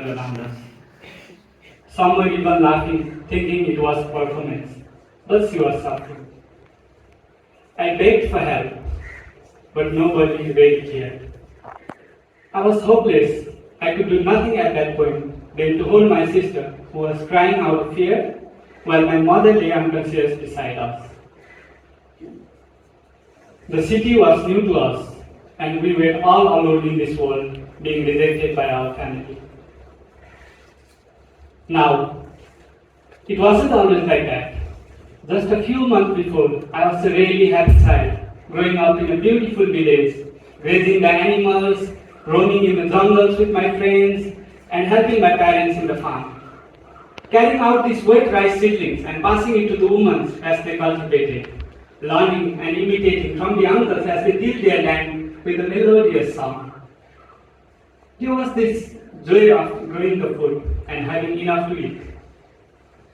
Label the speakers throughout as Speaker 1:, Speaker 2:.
Speaker 1: around us. Some were even laughing, thinking it was performance, but she was suffering. I begged for help, but nobody really cared. I was hopeless. I could do nothing at that point than to hold my sister, who was crying out of fear, while my mother lay unconscious beside us. The city was new to us, and we were all alone in this world, being rejected by our family. Now, it wasn't always like that. Just a few months before, I was a really happy child, growing up in a beautiful village, raising the animals, roaming in the jungles with my friends, and helping my parents in the farm. Carrying out these wet rice seedlings and passing it to the women as they cultivated, learning and imitating from the uncles as they tilled their land with a melodious sound. There was this joy of growing the food and having enough to eat.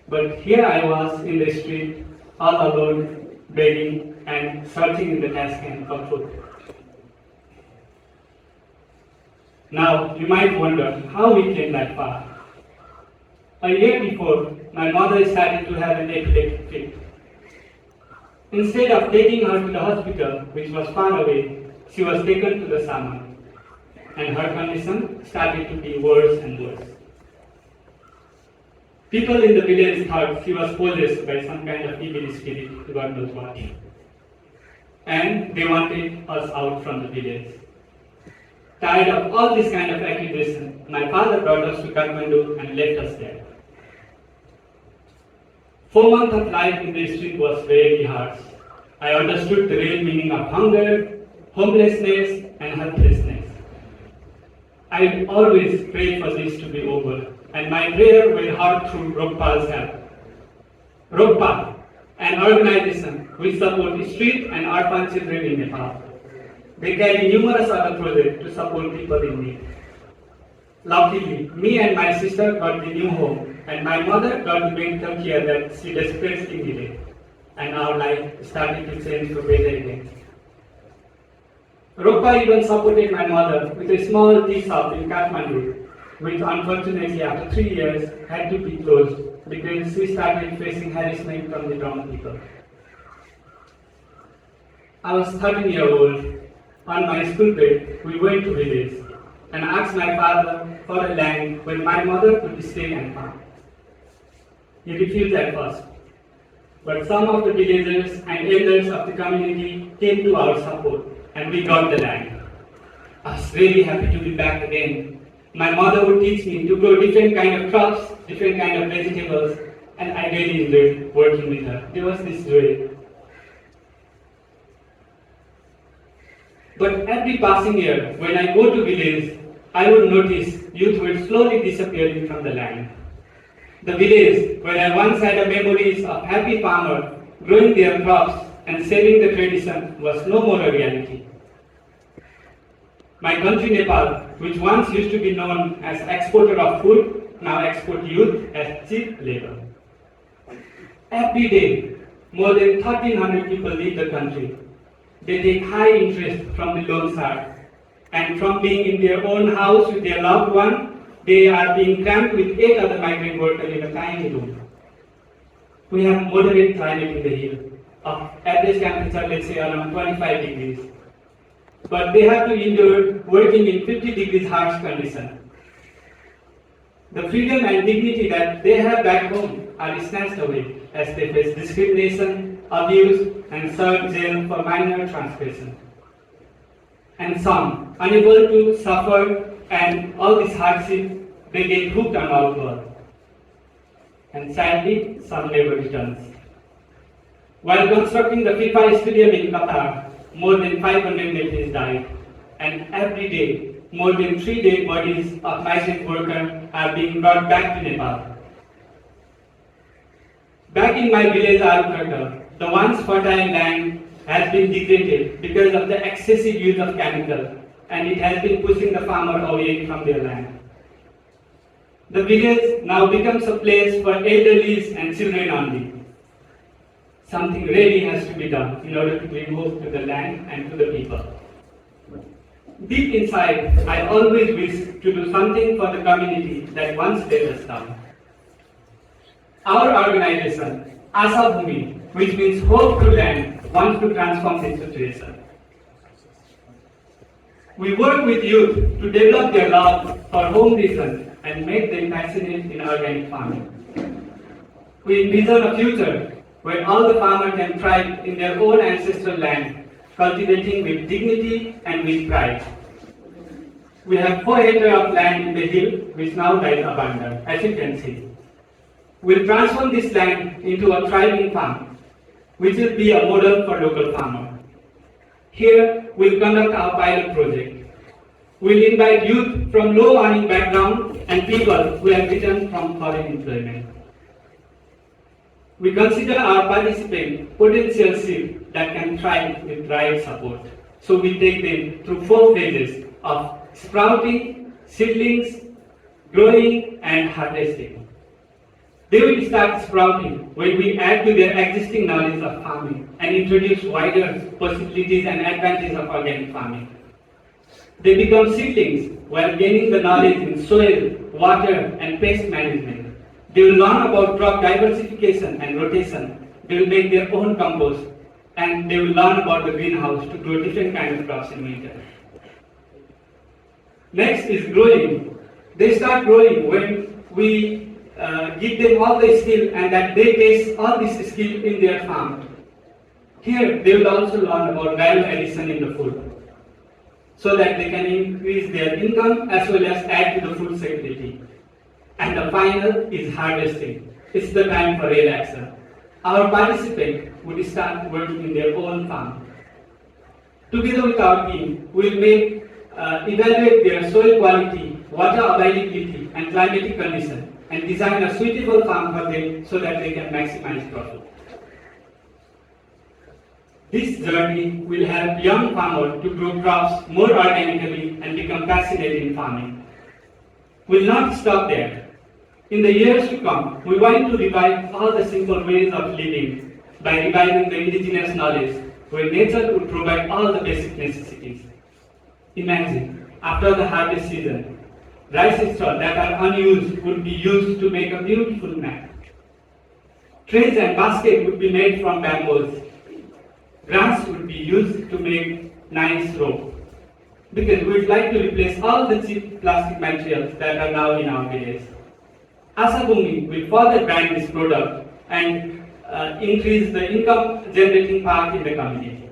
Speaker 1: But here I was in the street, all alone, begging and searching in the trash can for food. Now, you might wonder how we came that far. A year before, my mother started to have an epileptic fit. Instead of taking her to the hospital, which was far away, she was taken to the shaman, and her condition started to be worse and worse. People in the village thought she was possessed by some kind of evil spirit, God knows what. And they wanted us out from the village. Tired of all this kind of accusation, my father brought us to Kathmandu and left us there. 4 months of life in the street was very harsh. I understood the real meaning of hunger, homelessness, and helplessness. I always prayed for this to be over, and my prayer were heard through Rokpa's help. Rokpa, an organization which supports street and orphan children in Nepal. They carry numerous other projects to support people in need. Luckily, me and my sister got the new home, and my mother got the medical care that she desperately needed, and our life started to change for better again. Rokpa even supported my mother with a small tea shop in Kathmandu, which unfortunately after 3 years had to be closed because she started facing harassment from the wrong people. I was 13 years old. On my school break, we went to village and asked my father for a land where my mother could stay and farm. He refused at first, but some of the villagers and elders of the community came to our support, and we got the land. I was really happy to be back again. My mother would teach me to grow different kind of crops, different kind of vegetables, and I really enjoyed working with her. There was this joy. But every passing year, when I go to village, I would notice youth were slowly disappearing from the land. The village where I once had a memories of happy farmer growing their crops and saving the tradition was no more a reality. My country Nepal, which once used to be known as exporter of food, now export youth as cheap labor. Every day, more than 1,300 people leave the country. They take high interest from the loan shark, and from being in their own house with their loved one, they are being cramped with 8 other migrant workers in a tiny room. We have moderate climate in the hill, of average temperature, let's say around 25 degrees. But they have to endure working in 50 degrees harsh condition. The freedom and dignity that they have back home are snatched away as they face discrimination, abuse, and serve jail for minor transgression. And some, unable to suffer and all this hardship, they get hooked on alcohol. And sadly, some never returns. While constructing the FIFA stadium in Qatar, more than 500 Nepalese died, and every day, more than 3 dead bodies of migrant workers are being brought back to Nepal. Back in my village, Arukata, the once fertile land has been degraded because of the excessive use of chemicals, and it has been pushing the farmer away from their land. The village now becomes a place for elderly and children only. Something really has to be done in order to bring hope to the land and to the people. Deep inside, I always wish to do something for the community that once let us down. Our organization, Asa Bhumi, which means hope to land, wants to transform this situation. We work with youth to develop their love for home research and make them passionate in organic farming. We envision a future where all the farmers can thrive in their own ancestral land, cultivating with dignity and with pride. We have 4 hectares of land in the hill, which now lies abandoned, as you can see. We'll transform this land into a thriving farm, which will be a model for local farmers. Here, we'll conduct our pilot project. We'll invite youth from low-earning background and people who have returned from foreign employment. We consider our participants potential seeds that can thrive with right support. So we take them through 4 phases of sprouting, seedlings, growing, and harvesting. They will start sprouting when we add to their existing knowledge of farming and introduce wider possibilities and advantages of organic farming. They become seedlings while gaining the knowledge in soil, water, and pest management. They will learn about crop diversification and rotation. They will make their own compost, and they will learn about the greenhouse to grow different kinds of crops in winter. Next is growing. They start growing when we give them all the skill and that they test all this skill in their farm. Here, they will also learn about value addition in the food so that they can increase their income as well as add to the food security. And the final is harvesting. It's the time for real action. Our participants would start working in their own farm. Together with our team, we will evaluate their soil quality, water availability, and climatic conditions, and design a suitable farm for them so that they can maximize profit. This journey will help young farmers to grow crops more organically and become passionate in farming. We'll not stop there. In the years to come, we want to revive all the simple ways of living by reviving the indigenous knowledge where nature would provide all the basic necessities. Imagine, after the harvest season, rice straws that are unused would be used to make a beautiful mat. Trays and baskets would be made from bamboos. Grass would be used to make nice rope. Because we would like to replace all the cheap plastic materials that are now in our village. Asa Bhumi will further brand this product and increase the income generating part in the community.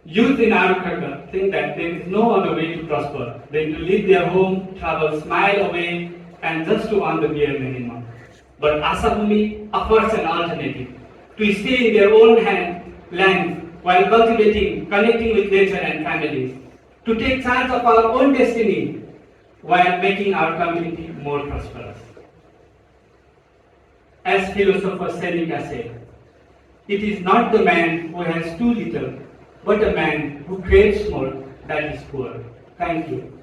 Speaker 1: Youth in Arukhata think that there is no other way to prosper than to leave their home, travel mile away, and just to earn the bare minimum. But Asa Bhumi offers an alternative to stay in their own land while cultivating, connecting with nature and families, to take charge of our own destiny while making our community more prosperous. As philosopher Seneca said, it is not the man who has too little, but a man who craves more that is poor. Thank you.